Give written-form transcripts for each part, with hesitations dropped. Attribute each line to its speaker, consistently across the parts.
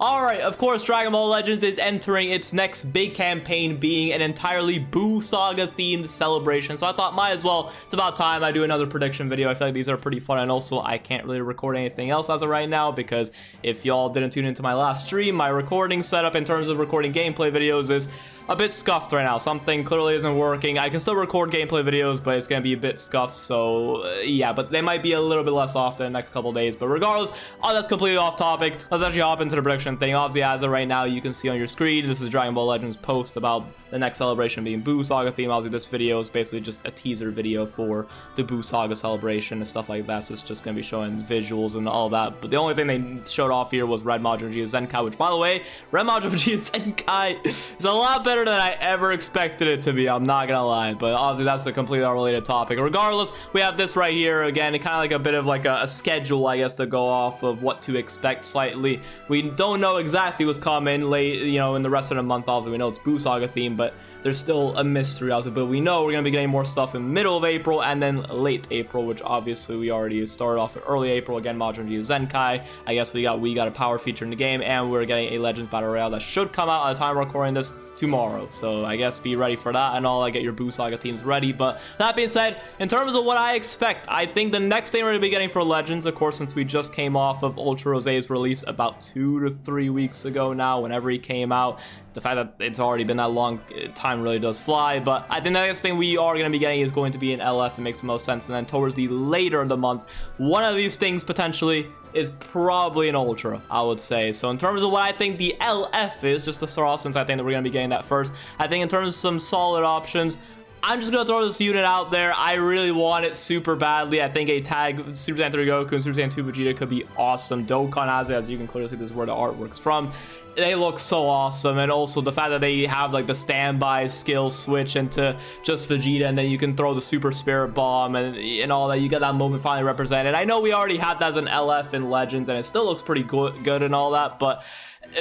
Speaker 1: Alright, of course, Dragon Ball Legends is entering its next big campaign, being an entirely Boo Saga themed celebration. So I thought, might as well, it's about time I do another prediction video. I feel like these are pretty fun, and also I can't really record anything else as of right now, because if y'all didn't tune into my last stream, my recording setup in terms of recording gameplay videos is a bit scuffed right now. Something clearly isn't working. I can still record gameplay videos, but it's gonna be a bit scuffed, so yeah, but they might be a little bit less often in the next couple days. But regardless, that's completely off topic. Let's actually hop into the prediction thing. Obviously, as of right now, you can see on your screen, this is Dragon Ball Legends post about the next celebration being Boo Saga theme. Obviously, this video is basically just a teaser video for the Boo Saga celebration and stuff like that, so it's just gonna be showing visuals and all that. But the only thing they showed off here was Red Majin Vegeta Zenkai, which, by the way, Red Majin Vegeta Zenkai is a lot better than I ever expected it to be. I'm not gonna lie, but obviously that's a completely unrelated topic. Regardless, we have this right here again, kind of like a bit of like a schedule, I guess, to go off of what to expect slightly. We don't know exactly what's coming late, you know, in the rest of the month. Obviously, we know it's Boo Saga theme, but there's still a mystery also. But we know we're gonna be getting more stuff in middle of April and then late April, which obviously we already started off in early April. Again, Majin Vegeta Zenkai. I guess we got a power feature in the game, and we're getting a Legends Battle Royale that should come out at the time we're recording this tomorrow. So I guess be ready for that and all. I get your Boo Saga teams ready. But that being said, in terms of what I expect, I think the next thing we're gonna be getting for Legends, of course, since we just came off of Ultra Rosé's release about 2 to 3 weeks ago now, whenever he came out. The fact that it's already been that long, time really does fly. But I think the next thing we are going to be getting is going to be an LF. It makes the most sense. And then towards the later of the month, one of these things potentially is probably an Ultra, I would say. So in terms of what I think the LF is, just to start off, since I think that we're going to be getting that first, I think in terms of some solid options, I'm just going to throw this unit out there. I really want it super badly. I think a tag Super Saiyan 3 Goku and Super Saiyan 2 Vegeta could be awesome. Dokkan has it, as you can clearly see, this is where the artwork's from. They look so awesome, and also the fact that they have like the standby skill switch into just Vegeta, and then you can throw the Super Spirit Bomb and all that. You get that moment finally represented. I know we already had that as an LF in Legends, and it still looks pretty good and all that, but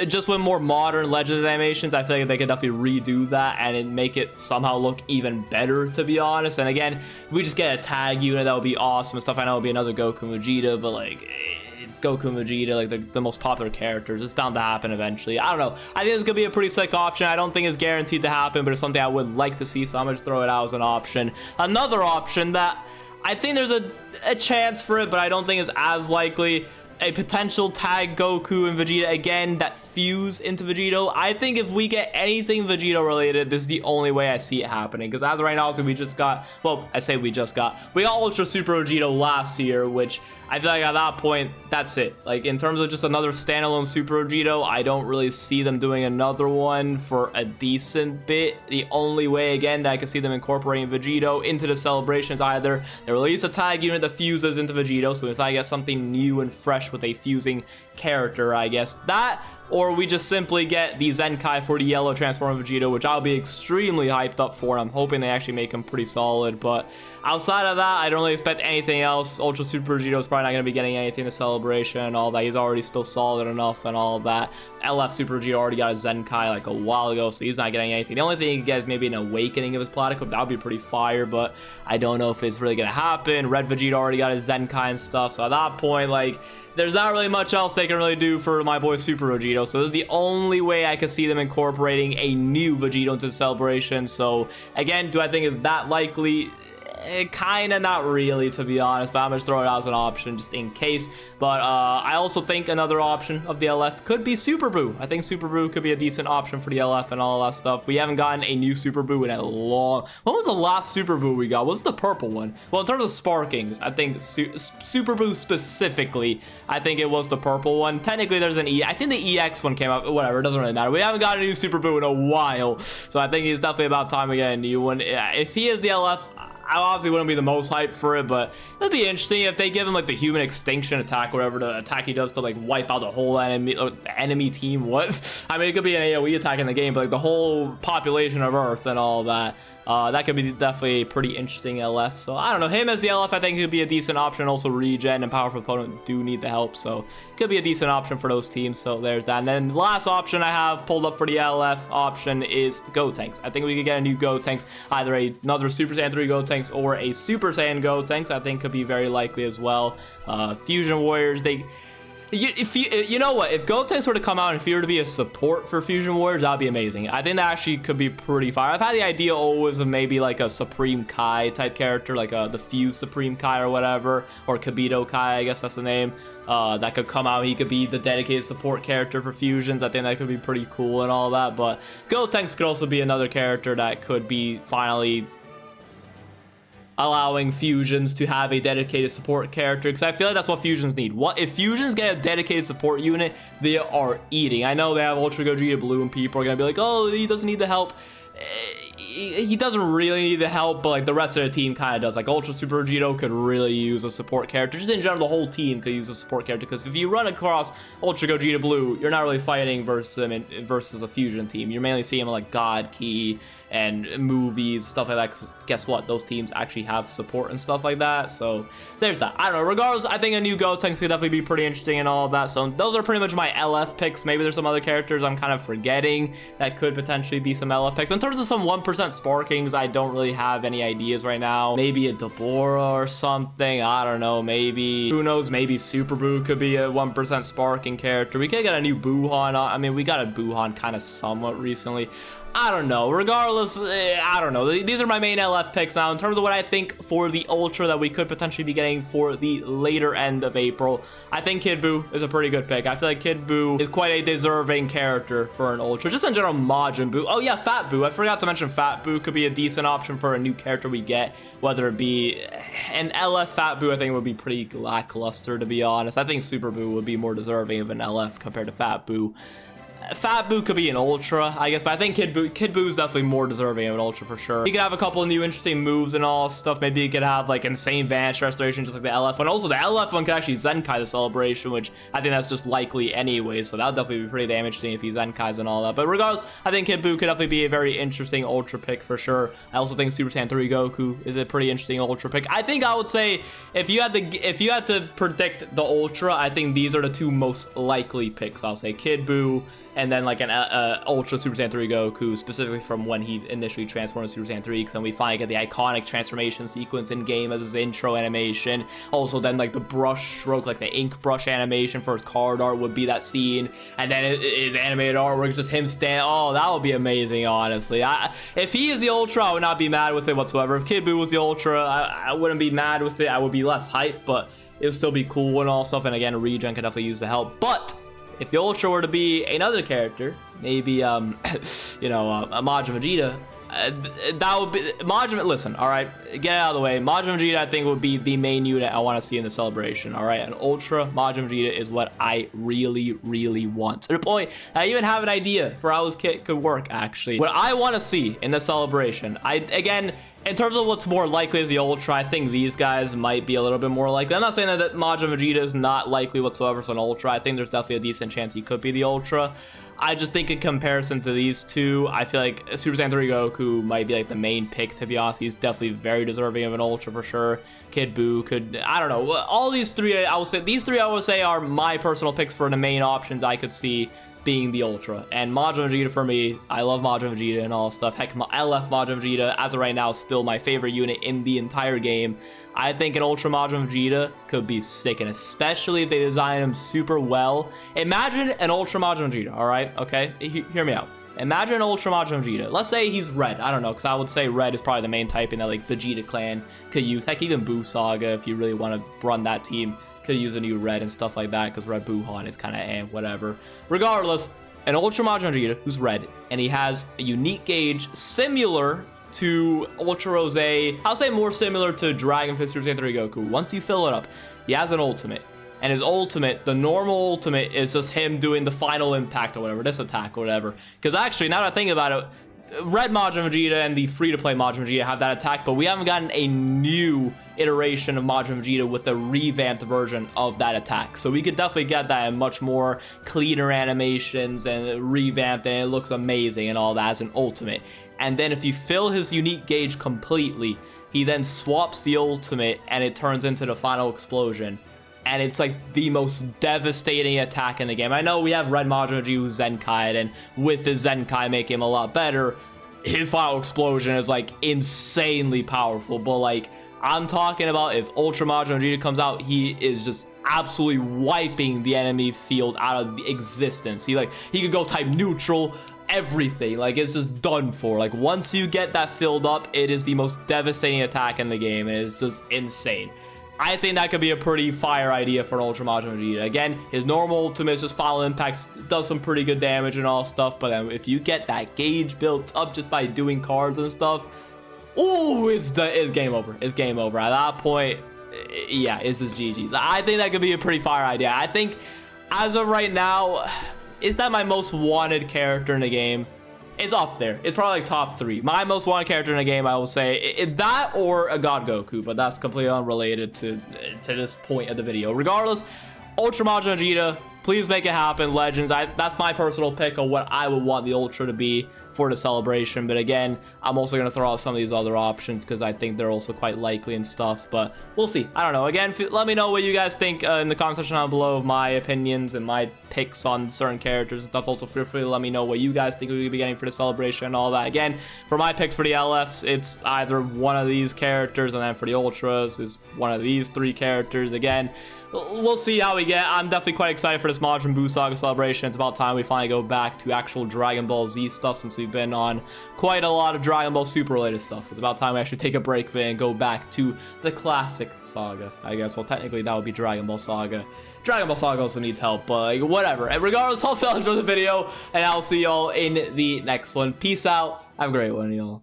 Speaker 1: just with more modern Legends animations, I feel like they could definitely redo that and make it somehow look even better, to be honest. And again, if we just get a tag unit, that would be awesome and stuff. I know it would be another Goku and Vegeta, but like, it's Goku and Vegeta, like the most popular characters. It's bound to happen eventually. I don't know. I think it's gonna be a pretty sick option. I don't think it's guaranteed to happen, but it's something I would like to see, so I'm gonna just throw it out as an option. Another option that I think there's a chance for it, but I don't think it's as likely. A potential tag Goku and Vegeta again that fuse into Vegito. I think if we get anything Vegito related, this is the only way I see it happening. Because as of right now, so we just got, well, I say we got Ultra Super Vegito last year, which I feel like at that point, that's it. Like, in terms of just another standalone Super Vegito, I don't really see them doing another one for a decent bit. The only way, again, that I can see them incorporating Vegito into the celebration is either they release a tag unit that fuses into Vegito, so if I get something new and fresh with a fusing character, I guess that, or we just simply get the Zenkai for the yellow transform Vegeta, which I'll be extremely hyped up for. I'm hoping they actually make him pretty solid, but outside of that, I don't really expect anything else. Ultra Super Vegito is probably not going to be getting anything to celebration and all that. He's already still solid enough and all of that. LF Super Vegeta already got a Zenkai like a while ago, so he's not getting anything. The only thing he gets maybe an awakening of his Platypus. That would be pretty fire, but I don't know if it's really going to happen. Red Vegeta already got his Zenkai and stuff, so at that point, like, there's not really much else they can really do for my boy Super Vegito. So this is the only way I can see them incorporating a new Vegito into the celebration. So again, do I think it's that likely? Kind of not really, to be honest, but I'm just throwing it out as an option just in case. But I also think another option of the LF could be Super Boo. I think Super Boo could be a decent option for the LF and all that stuff. We haven't gotten a new Super Boo in a long... When was the last Super Boo we got? Was it the purple one? Well, in terms of Sparkings, I think Super Boo specifically, I think it was the purple one. Technically, there's an I think the EX one came out. Whatever, it doesn't really matter. We haven't got a new Super Boo in a while, so I think it's definitely about time we get a new one. If he is the LF, I obviously wouldn't be the most hyped for it, but it'd be interesting if they give him like the human extinction attack, whatever the attack he does to like wipe out the whole enemy team. What? I mean, it could be an AoE attack in the game, but like the whole population of Earth and all that. That could be definitely a pretty interesting LF. So I don't know, him as the LF I think could be a decent option. Also regen and powerful opponent do need the help, so could be a decent option for those teams. So there's that. And then the last option I have pulled up for the LF option is Gotenks. I think we could get a new Gotenks, either another Super Saiyan 3 Gotenks or a Super Saiyan Gotenks. I think could be very likely as well. Fusion Warriors, You know what, if Gotenks were to come out and if he were to be a support for Fusion Warriors, that'd be amazing. I think that actually could be pretty fire. I've had the idea always of maybe like a Supreme Kai type character, like the Fuse Supreme Kai or whatever, or Kibito Kai, I guess that's the name. That could come out. He could be the dedicated support character for fusions. I think that could be pretty cool and all that. But Gotenks could also be another character that could be finally allowing fusions to have a dedicated support character, because I feel like that's what fusions need. What if fusions get a dedicated support unit, they are eating. I know they have Ultra Gogeta Blue and people are gonna be like, oh, he doesn't need the help. He doesn't really need the help, but like the rest of the team kind of does. Like Ultra Super Vegito could really use a support character. Just in general, the whole team could use a support character, because if you run across Ultra Gogeta Blue, you're not really fighting versus a fusion team. You're mainly seeing like God Key and movies, stuff like that. 'Cause guess what? Those teams actually have support and stuff like that. So there's that. I don't know. Regardless, I think a new Gotenks could definitely be pretty interesting and all of that. So those are pretty much my LF picks. Maybe there's some other characters I'm kind of forgetting that could potentially be some LF picks. In terms of some 1% Sparkings, I don't really have any ideas right now. Maybe a Deborah or something. I don't know. Maybe, who knows? Maybe Super Buu could be a 1% Sparking character. We could get a new Buuhan. I mean, we got a Buuhan kind of somewhat recently. I don't know. Regardless, I don't know. These are my main LF picks now. In terms of what I think for the Ultra that we could potentially be getting for the later end of April, I think Kid Buu is a pretty good pick. I feel like Kid Buu is quite a deserving character for an Ultra. Just in general, Majin Buu. Oh yeah, Fat Buu. I forgot to mention Fat Buu could be a decent option for a new character we get, whether it be an LF Fat Buu. I think would be pretty lackluster, to be honest. I think Super Buu would be more deserving of an LF compared to Fat Buu. Fat Buu could be an Ultra, I guess, but I think Kid Buu is definitely more deserving of an Ultra for sure. He could have a couple of new interesting moves and all stuff. Maybe he could have like insane Vanish Restoration just like the LF one. Also, the LF one could actually Zenkai the Celebration, which I think that's just likely anyway, so that would definitely be pretty damn interesting if he Zenkais and all that. But regardless, I think Kid Buu could definitely be a very interesting Ultra pick for sure. I also think Super Saiyan 3 Goku is a pretty interesting Ultra pick. I think I would say if you had to predict the Ultra, I think these are the two most likely picks. I'll say Kid Buu, and then like an Ultra Super Saiyan 3 Goku, specifically from when he initially transformed to Super Saiyan 3, because then we finally get the iconic transformation sequence in game as his intro animation. Also then like the brush stroke, like the ink brush animation for his card art would be that scene, and then his animated artwork is just him stand. Oh, that would be amazing, honestly. If he is the Ultra, I would not be mad with it whatsoever. If Kid Buu was the Ultra, I wouldn't be mad with it. I would be less hyped, but it would still be cool and all stuff. And again, Regen could definitely use the help. But if the Ultra were to be another character, maybe, you know, a Majin Vegeta, that would be Majin. Listen, all right, get it out of the way. Majin Vegeta, I think, would be the main unit I want to see in the celebration. All right, an Ultra Majin Vegeta is what I really, really want. To the point, I even have an idea for how his kit could work. Actually, what I want to see in the celebration, again, in terms of what's more likely as the Ultra, I think these guys might be a little bit more likely. I'm not saying that Majin Vegeta is not likely whatsoever as an Ultra. I think there's definitely a decent chance he could be the Ultra. I just think in comparison to these two, I feel like Super Saiyan 3 Goku might be like the main pick, to be honest. He's definitely very deserving of an Ultra for sure. Kid Buu could, I don't know. All these three, I would say are my personal picks for the main options I could see being the Ultra. And Majin Vegeta for me, I love Majin Vegeta and all stuff. Heck, LF Majin Vegeta, as of right now, is still my favorite unit in the entire game. I think an Ultra Majin Vegeta could be sick, and especially if they design him super well. Imagine an Ultra Majin Vegeta, all right? Okay, hear me out. Imagine an Ultra Majin Vegeta. Let's say he's red. I don't know, because I would say red is probably the main typing that like Vegeta clan could use. Heck, even Buu Saga, if you really want to run that team, could use a new red and stuff like that, because red Buuhan is kind of whatever. Regardless, an Ultra Majin Vegeta who's red, and he has a unique gauge similar to Ultra Rose. I'll say more similar to Dragon Fist Super Saiyan 3 Goku. Once you fill it up, he has an ultimate. And his ultimate, the normal ultimate, is just him doing the final impact or whatever, this attack or whatever. Because actually, now that I think about it, Red Majin Vegeta and the free-to-play Majin Vegeta have that attack, but we haven't gotten a new iteration of Majin Vegeta with a revamped version of that attack. So we could definitely get that in much more cleaner animations and revamped, and it looks amazing and all that as an ultimate. And then if you fill his unique gauge completely, he then swaps the ultimate and it turns into the final explosion. And it's like the most devastating attack in the game. I know we have Red Majin Vegeta who's Zenkai'd, and with his Zenkai making him a lot better, his final explosion is like insanely powerful. But like, I'm talking about if Ultra Majin Vegeta comes out, he is just absolutely wiping the enemy field out of existence. He could go type neutral, everything. Like, it's just done for. Like, once you get that filled up, it is the most devastating attack in the game. It is just insane. I think that could be a pretty fire idea for an Ultra Majin Vegeta. Again, his normal ultimate is just Final Impacts, does some pretty good damage and all stuff, but then if you get that gauge built up just by doing cards and stuff, ooh, it's game over. It's game over. At that point, yeah, it's just GG's. I think that could be a pretty fire idea. I think, as of right now, is that my most wanted character in the game? It's up there. It's probably like top 3. My most wanted character in the game, I will say, that or a God Goku, but that's completely unrelated to this point of the video. Regardless, Ultra Majin Vegeta, please make it happen, Legends. That's my personal pick of what I would want the Ultra to be for the celebration. But again, I'm also going to throw out some of these other options because I think they're also quite likely and stuff. But we'll see. I don't know. Again, let me know what you guys think in the comment section down below of my opinions and my picks on certain characters and stuff. Also, feel free to let me know what you guys think we could be getting for the celebration and all that. Again, for my picks for the LFs, it's either one of these characters, and then for the Ultras, it's one of these 3 characters. Again, we'll see how we get. I'm definitely quite excited for this Majin Buu Saga celebration. It's about time we finally go back to actual Dragon Ball Z stuff since we've been on quite a lot of Dragon Ball Super related stuff. It's about time we actually take a break and go back to the classic Saga, I guess. Well, technically that would be Dragon Ball Saga. Dragon Ball Saga also needs help, but like, whatever. And regardless, hope y'all enjoy the video, and I'll see y'all in the next one. Peace out. Have a great one, y'all.